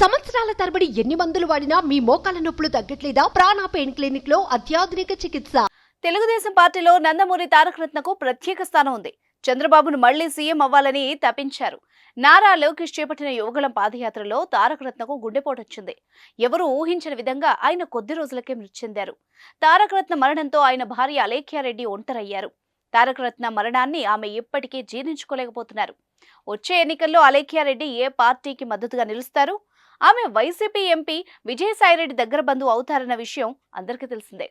సంవత్సరాల తరబడి ఎన్ని మందులు వాడినా మీ మోకాల నొప్పులు తగ్గట్లేదా? ప్రాణ పెయిన్ క్లినిక్ లో అత్యాధునిక చికిత్స. తెలుగుదేశం పార్టీలో నందమూరి తారక రత్నకు ప్రత్యేక స్థానం ఉంది. చంద్రబాబును మళ్లీ సీఎం అవ్వాలని తపించారు. నారా లోకేష్ చేపట్టిన యువగళం పాదయాత్రలో తారక రత్నకు గుండెపోటొచ్చింది. ఎవరు ఊహించని విధంగా ఆయన కొద్ది రోజులకే మృతి చెందారు. తారక రత్న మరణంతో ఆయన భార్య అలేఖ్యారెడ్డి ఒంటరయ్యారు. తారక రత్న మరణాన్ని ఆమె ఇప్పటికీ జీర్ణించుకోలేకపోతున్నారు. వచ్చే ఎన్నికల్లో అలేఖ్యారెడ్డి ఏ పార్టీకి మద్దతుగా నిలుస్తారు? ఆమె వైసీపీ ఎంపీ విజయసాయిరెడ్డి దగ్గర బంధువు అవుతారన్న విషయం అందరికీ తెలిసిందే.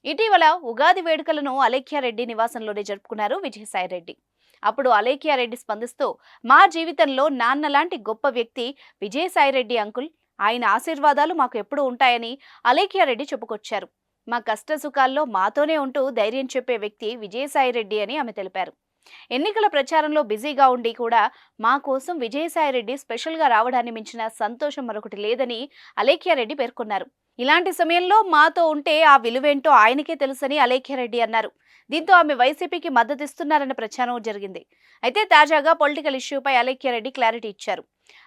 ఇటీవల ఉగాది వేడుకలను అలేఖ్యారెడ్డి నివాసంలోనే జరుపుకున్నారు విజయసాయిరెడ్డి. అప్పుడు అలేఖ్యారెడ్డి స్పందిస్తూ, మా జీవితంలో నాన్న లాంటి గొప్ప వ్యక్తి విజయసాయిరెడ్డి అంకుల్. ఆయన ఆశీర్వాదాలు మాకు ఎప్పుడూ ఉంటాయని అలేఖ్యారెడ్డి చెప్పుకొచ్చారు. మా కష్ట సుఖాల్లో మాతోనే ఉంటూ ధైర్యం చెప్పే వ్యక్తి విజయసాయిరెడ్డి అని ఆమె తెలిపారు. ఎన్నికల ప్రచారంలో బిజీగా ఉండి కూడా మా కోసం విజయసాయిరెడ్డి స్పెషల్గా రావడాన్ని మించిన సంతోషం మరొకటి లేదని అలేఖ్యారెడ్డి పేర్కొన్నారు. ఇలాంటి సమయంలో మాతో ఉంటే ఆ విలువేంటో ఆయనకే తెలుసని అలేఖ్యారెడ్డి అన్నారు. దీంతో ఆమె వైసీపీకి మద్దతిస్తున్నారన్న ప్రచారం జరిగింది. అయితే తాజాగా పొలిటికల్ ఇష్యూపై అలేఖ్యారెడ్డి క్లారిటీ ఇచ్చారు.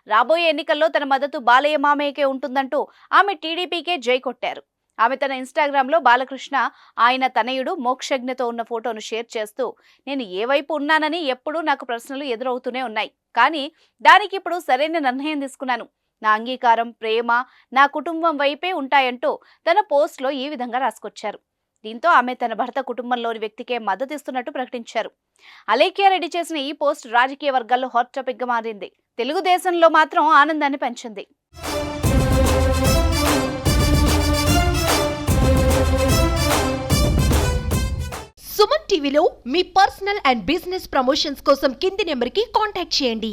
రాబోయే ఎన్నికల్లో తన మద్దతు బాలయ్య మామయ్యకే ఉంటుందంటూ ఆమె టీడీపీకే జై కొట్టారు. ఆమె తన ఇన్స్టాగ్రామ్లో బాలకృష్ణ, ఆయన తనయుడు మోక్షజ్ఞతో ఉన్న ఫోటోను షేర్ చేస్తూ, నేను ఏ వైపు ఉన్నానని ఎప్పుడూ నాకు ప్రశ్నలు ఎదురవుతూనే ఉన్నాయి. కానీ దానికి ఇప్పుడు సరైన నిర్ణయం తీసుకున్నాను. నా అంగీకారం, ప్రేమ నా కుటుంబం వైపే ఉంటాయంటూ తన పోస్ట్లో ఈ విధంగా రాసుకొచ్చారు. దీంతో ఆమె తన భర్త కుటుంబంలోని వ్యక్తికే మద్దతిస్తున్నట్టు ప్రకటించారు. అలేఖ్యారెడ్డి చేసిన ఈ పోస్ట్ రాజకీయ వర్గాల్లో హాట్ టాపిక్గా మారింది. తెలుగుదేశంలో మాత్రం ఆనందాన్ని పెంచింది. సుమన్ టీవీలో మీ పర్సనల్ అండ్ బిజినెస్ ప్రమోషన్స్ కోసం కింది నెంబర్కి కాంటాక్ట్ చేయండి.